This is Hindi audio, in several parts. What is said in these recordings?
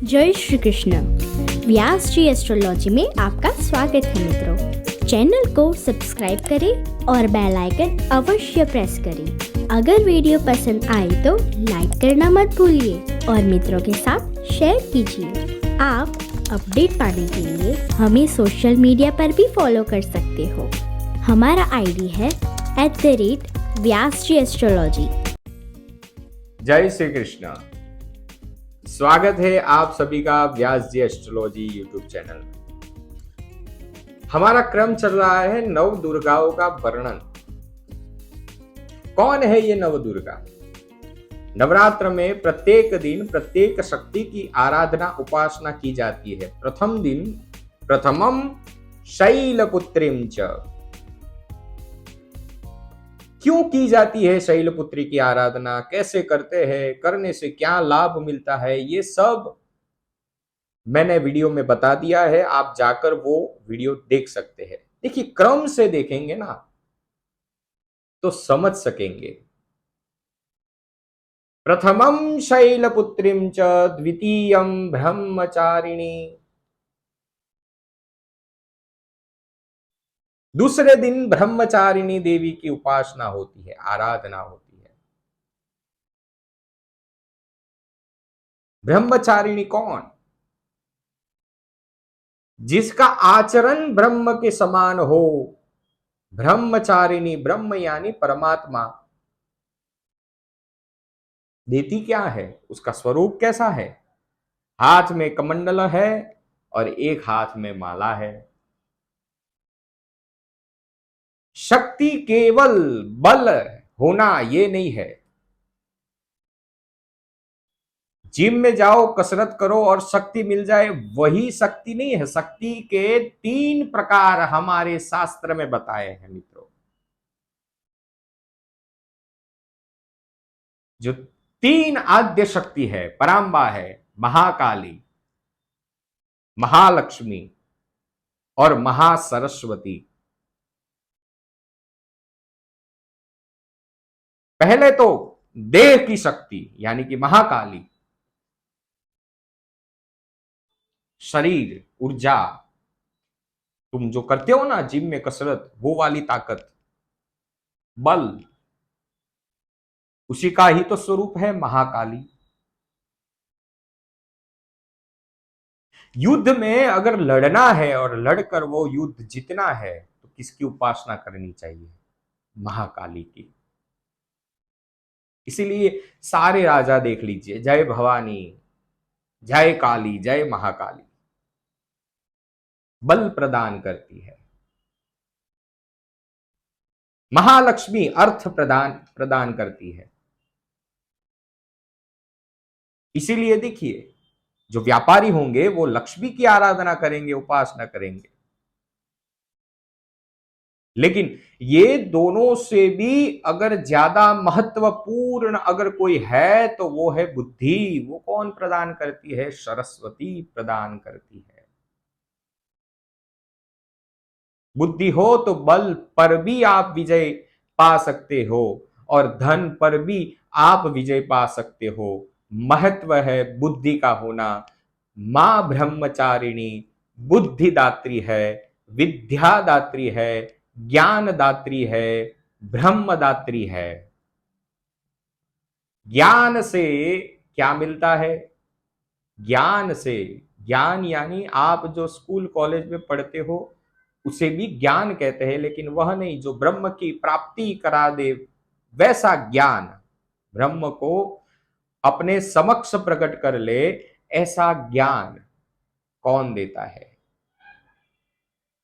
जय श्री कृष्ण। व्यास जी एस्ट्रोलॉजी में आपका स्वागत है मित्रों। चैनल को सब्सक्राइब करें और बेल आइकन अवश्य प्रेस करें। अगर वीडियो पसंद आई तो लाइक करना मत भूलिए और मित्रों के साथ शेयर कीजिए। आप अपडेट पाने के लिए हमें सोशल मीडिया पर भी फॉलो कर सकते हो। हमारा आईडी है @व्यास जी एस्ट्रोलॉजी। जय श्री कृष्ण। स्वागत है आप सभी का व्यास जी एस्ट्रोलॉजी यूट्यूब चैनल में। हमारा क्रम चल रहा है नव दुर्गाओं का वर्णन। कौन है ये नव दुर्गा? नवरात्र में प्रत्येक दिन प्रत्येक शक्ति की आराधना उपासना की जाती है। प्रथम दिन प्रथमम शैलपुत्रीम च। क्यों की जाती है शैलपुत्री की आराधना, कैसे करते हैं, करने से क्या लाभ मिलता है, ये सब मैंने वीडियो में बता दिया है। आप जाकर वो वीडियो देख सकते हैं। देखिए, क्रम से देखेंगे ना तो समझ सकेंगे। प्रथमम शैलपुत्रीम च द्वितीयम ब्रह्मचारिणी। दूसरे दिन ब्रह्मचारिणी देवी की उपासना होती है, आराधना होती है। ब्रह्मचारिणी कौन? जिसका आचरण ब्रह्म के समान हो। ब्रह्मचारिणी, ब्रह्म यानी परमात्मा। देती क्या है, उसका स्वरूप कैसा है? हाथ में कमंडल है और एक हाथ में माला है। शक्ति केवल बल होना ये नहीं है। जिम में जाओ, कसरत करो और शक्ति मिल जाए, वही शक्ति नहीं है। शक्ति के 3 प्रकार हमारे शास्त्र में बताए हैं मित्रों। जो 3 आद्य शक्ति है, परांबा है, महाकाली, महालक्ष्मी और महासरस्वती। पहले तो देह की शक्ति यानी कि महाकाली, शरीर, ऊर्जा, तुम जो करते हो ना जिम में कसरत, वो वाली ताकत, बल, उसी का ही तो स्वरूप है महाकाली। युद्ध में अगर लड़ना है और लड़कर वो युद्ध जीतना है तो किसकी उपासना करनी चाहिए? महाकाली की। इसीलिए सारे राजा देख लीजिए, जय भवानी, जय काली, जय महाकाली, बल प्रदान करती है। महालक्ष्मी अर्थ प्रदान प्रदान करती है। इसीलिए देखिए, जो व्यापारी होंगे वो लक्ष्मी की आराधना करेंगे, उपासना करेंगे। लेकिन ये दोनों से भी अगर ज्यादा महत्वपूर्ण अगर कोई है तो वो है बुद्धि। वो कौन प्रदान करती है? सरस्वती प्रदान करती है। बुद्धि हो तो बल पर भी आप विजय पा सकते हो और धन पर भी आप विजय पा सकते हो। महत्व है बुद्धि का होना। मां ब्रह्मचारिणी बुद्धिदात्री है, विद्यादात्री है, ज्ञानदात्री है, ब्रह्मदात्री है। ज्ञान से क्या मिलता है? ज्ञान से, ज्ञान यानी आप जो स्कूल कॉलेज में पढ़ते हो उसे भी ज्ञान कहते हैं, लेकिन वह नहीं जो ब्रह्म की प्राप्ति करा दे, वैसा ज्ञान, ब्रह्म को अपने समक्ष प्रकट कर ले, ऐसा ज्ञान कौन देता है?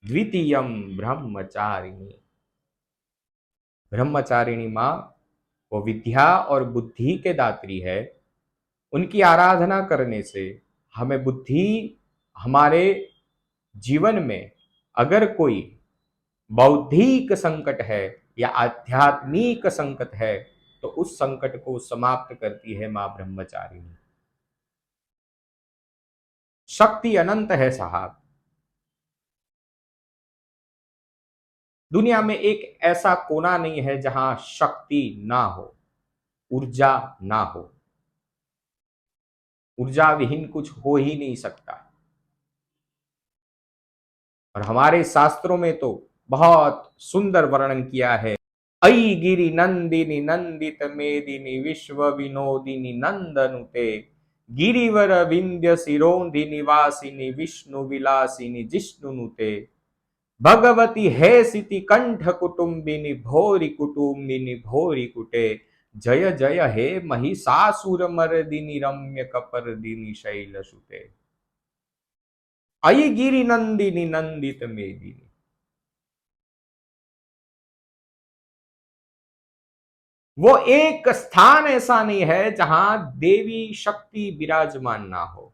द्वितीयम ब्रह्मचारिणी। ब्रह्मचारिणी मां वो विद्या और बुद्धि के दात्री है। उनकी आराधना करने से हमें बुद्धि, हमारे जीवन में अगर कोई बौद्धिक संकट है या आध्यात्मिक संकट है तो उस संकट को समाप्त करती है मां ब्रह्मचारिणी। शक्ति अनंत है साहब। दुनिया में एक ऐसा कोना नहीं है जहां शक्ति ना हो, ऊर्जा ना हो। ऊर्जा विहीन कुछ हो ही नहीं सकता। और हमारे शास्त्रों में तो बहुत सुंदर वर्णन किया है। अयि गिरि नंदिनी नंदित मेदिनी विश्व विनोदिनी नंदनुते गिरिवर विंध्य सिरोंधि निवासिनी विष्णु विलासिनी जिष्णुनुते भगवती हे सिति कंठ कुटुंबिनी भोरी कुटुंबिनी भोरी कुटे जय जय हे महिषासुर मर्दिनी रम्य कपर्दिनी शैलसुते अयि गिरि नंदिनी नंदित मेदिनी। वो एक स्थान ऐसा नहीं है जहां देवी शक्ति विराजमान ना हो।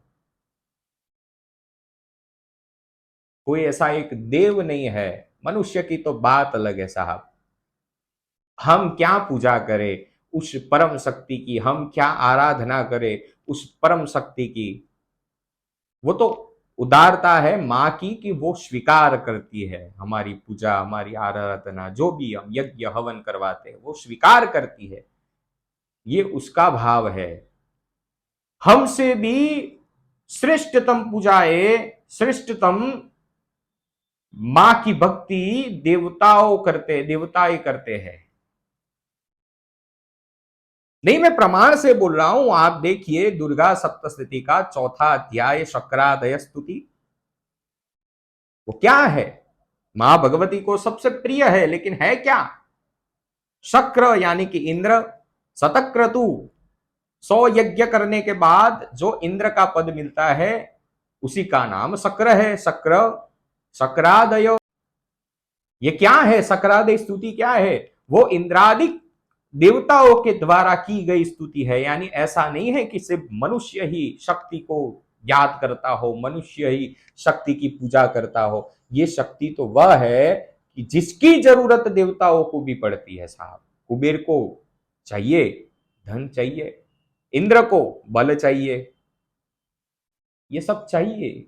कोई ऐसा एक देव नहीं है। मनुष्य की तो बात अलग है साहब। हम क्या पूजा करें उस परम शक्ति की, हम क्या आराधना करें उस परम शक्ति की। वो तो उदारता है माँ की कि वो स्वीकार करती है हमारी पूजा, हमारी आराधना, जो भी हम यज्ञ हवन करवाते हैं वो स्वीकार करती है। ये उसका भाव है। हमसे भी श्रेष्ठतम पूजाए, श्रेष्ठतम मां की भक्ति देवताएं करते हैं। नहीं, मैं प्रमाण से बोल रहा हूं। आप देखिए दुर्गा सप्तशती का चौथा अध्याय शक्रादय स्तुति, वो क्या है? मां भगवती को सबसे प्रिय है, लेकिन है क्या? शक्र यानी कि इंद्र, शतक्रतु 100 यज्ञ करने के बाद जो इंद्र का पद मिलता है उसी का नाम शक्र है। शक्र, शक्रादय, ये क्या है? शक्रादय स्तुति क्या है? वो इंद्रादिक देवताओं के द्वारा की गई स्तुति है। यानी ऐसा नहीं है कि सिर्फ मनुष्य ही शक्ति को याद करता हो, मनुष्य ही शक्ति की पूजा करता हो। ये शक्ति तो वह है कि जिसकी जरूरत देवताओं को भी पड़ती है साहब। कुबेर को चाहिए धन, चाहिए इंद्र को बल चाहिए, ये सब चाहिए।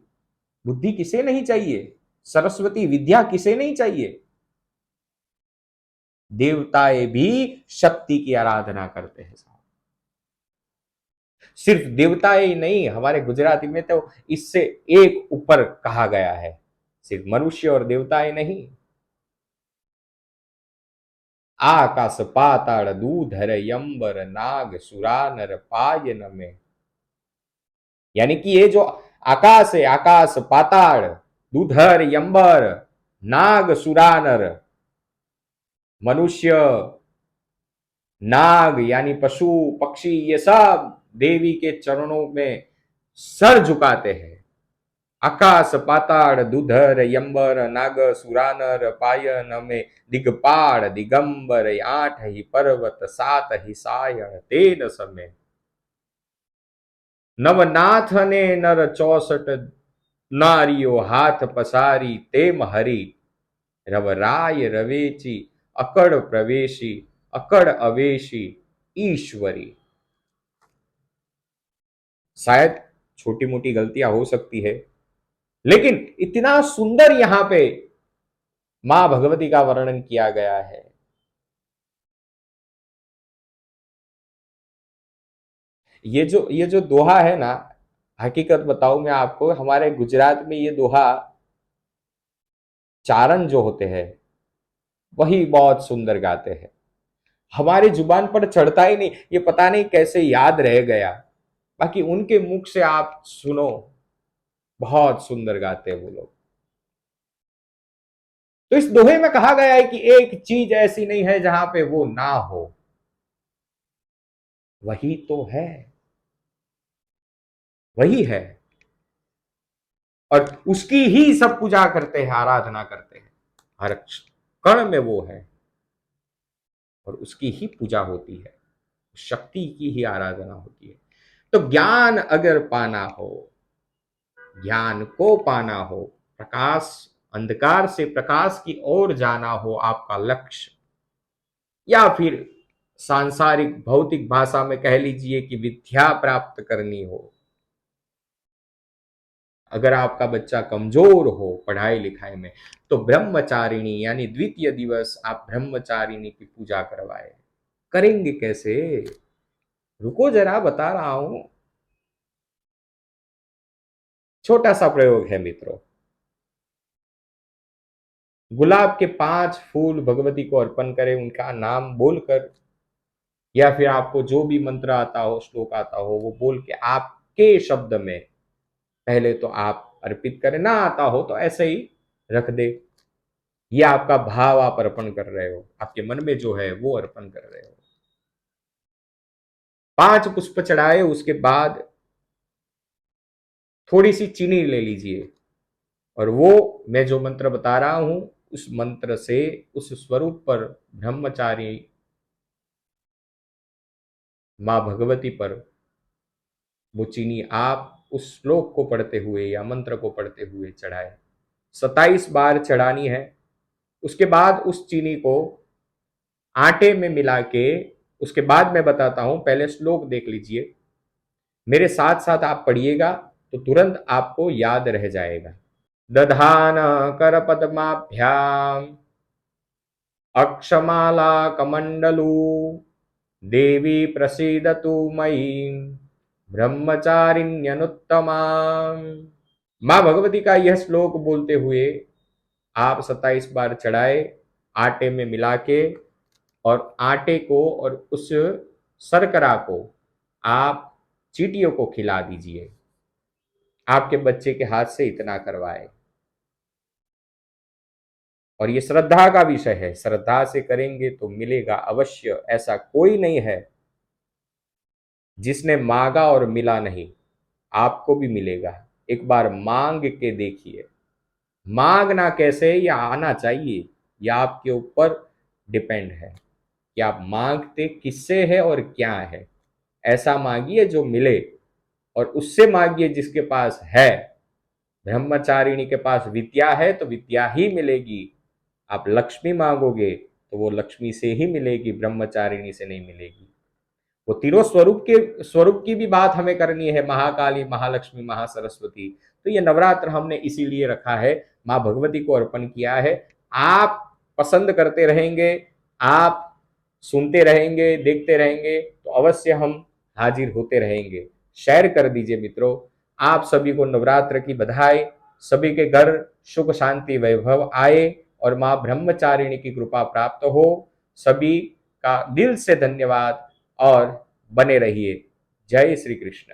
बुद्धि किसे नहीं चाहिए? सरस्वती विद्या किसे नहीं चाहिए? देवताएं भी शक्ति की आराधना करते हैं साहब। सिर्फ देवताएं ही नहीं, हमारे गुजराती में तो इससे एक ऊपर कहा गया है, सिर्फ मनुष्य और देवताएं नहीं। आकाश पाताल दूधर यंबर नाग सुरानर पायन में, यानी कि ये जो आकाश है, आकाश पाताल दूधर यंबर नाग सुरानर, मनुष्य, नाग यानी पशु पक्षी, ये सब देवी के चरणों में सर झुकाते हैं। आकाश पाताड़ दूधर यंबर नाग सुरानर पायन में दिगपाड़ दिगंबर 8 ही पर्वत 7 ही सायण तेन समय नवनाथ ने नर 64 नारियो हाथ पसारी तेम हरि रवराय रवेची अकड़ प्रवेशी अकड़ अवेशी ईश्वरी। शायद छोटी मोटी गलतियां हो सकती है, लेकिन इतना सुंदर यहां पे मां भगवती का वर्णन किया गया है। ये जो दोहा है ना, हकीकत बताऊं मैं आपको, हमारे गुजरात में ये दोहा चारण जो होते हैं वही बहुत सुंदर गाते हैं। हमारी जुबान पर चढ़ता ही नहीं, ये पता नहीं कैसे याद रह गया। बाकी उनके मुख से आप सुनो, बहुत सुंदर गाते हैं वो लोग। तो इस दोहे में कहा गया है कि एक चीज ऐसी नहीं है जहां पे वो ना हो, वही तो है, वही है। और उसकी ही सब पूजा करते हैं, आराधना करते हैं। हर कण में वो है और उसकी ही पूजा होती है, शक्ति की ही आराधना होती है। तो ज्ञान अगर पाना हो, ज्ञान को पाना हो, प्रकाश, अंधकार से प्रकाश की ओर जाना हो आपका लक्ष्य, या फिर सांसारिक भौतिक भाषा में कह लीजिए कि विद्या प्राप्त करनी हो, अगर आपका बच्चा कमजोर हो पढ़ाई लिखाई में, तो ब्रह्मचारिणी यानी द्वितीय दिवस आप ब्रह्मचारिणी की पूजा करवाए। करेंगे कैसे? रुको जरा, बता रहा हूं। छोटा सा प्रयोग है मित्रों। गुलाब के 5 फूल भगवती को अर्पण करें, उनका नाम बोलकर, या फिर आपको जो भी मंत्र आता हो, श्लोक आता हो, वो बोल के आपके शब्द में पहले तो आप अर्पित करें। ना आता हो तो ऐसे ही रख दे। ये आपका भाव आप अर्पण कर रहे हो, आपके मन में जो है वो अर्पण कर रहे हो। 5 पुष्प चढ़ाए, उसके बाद थोड़ी सी चीनी ले लीजिए और वो मैं जो मंत्र बता रहा हूं उस मंत्र से उस स्वरूप पर, ब्रह्मचारी मां भगवती पर वो चीनी आप उस श्लोक को पढ़ते हुए या मंत्र को पढ़ते हुए चढ़ाए। 27 बार चढ़ानी है। उसके बाद उस चीनी को आटे में मिला के, उसके बाद मैं बताता हूं, पहले श्लोक देख लीजिए, मेरे साथ साथ आप पढ़िएगा तो तुरंत आपको याद रह जाएगा। दधान कर पद्माभ्याम अक्षमाला कमंडलू देवी प्रसीदतु मयि ब्रह्मचारिण्यनुत्तमा। मां भगवती का यह श्लोक बोलते हुए आप 27 बार चढ़ाए, आटे में मिला के, और आटे को और उस शर्करा को आप चींटियों को खिला दीजिए। आपके बच्चे के हाथ से इतना करवाए। और ये श्रद्धा का विषय है, श्रद्धा से करेंगे तो मिलेगा अवश्य। ऐसा कोई नहीं है जिसने मांगा और मिला नहीं, आपको भी मिलेगा। एक बार मांग के देखिए। मांगना कैसे, या आना चाहिए, या आपके ऊपर डिपेंड है कि आप मांगते किससे है और क्या है। ऐसा मांगिए जो मिले, और उससे मांगिए जिसके पास है। ब्रह्मचारिणी के पास विद्या है तो विद्या ही मिलेगी। आप लक्ष्मी मांगोगे तो वो लक्ष्मी से ही मिलेगी, ब्रह्मचारिणी से नहीं मिलेगी। वो तीनों स्वरूप की भी बात हमें करनी है, महाकाली, महालक्ष्मी, महासरस्वती। तो ये नवरात्र हमने इसीलिए रखा है, मां भगवती को अर्पण किया है। आप पसंद करते रहेंगे, आप सुनते रहेंगे, देखते रहेंगे तो अवश्य हम हाजिर होते रहेंगे। शेयर कर दीजिए मित्रों। आप सभी को नवरात्र की बधाई। सभी के घर सुख शांति वैभव आए और मां ब्रह्मचारिणी की कृपा प्राप्त हो। सभी का दिल से धन्यवाद और बने रहिए। जय श्री कृष्ण।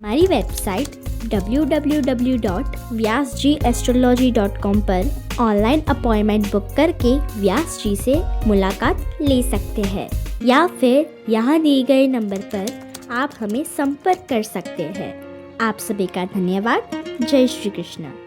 हमारी वेबसाइट www.vyasjiastrology.com पर ऑनलाइन अपॉइंटमेंट बुक करके व्यास जी से मुलाकात ले सकते हैं, या फिर यहाँ दिए गए नंबर पर आप हमें संपर्क कर सकते हैं। आप सभी का धन्यवाद। जय श्री कृष्ण।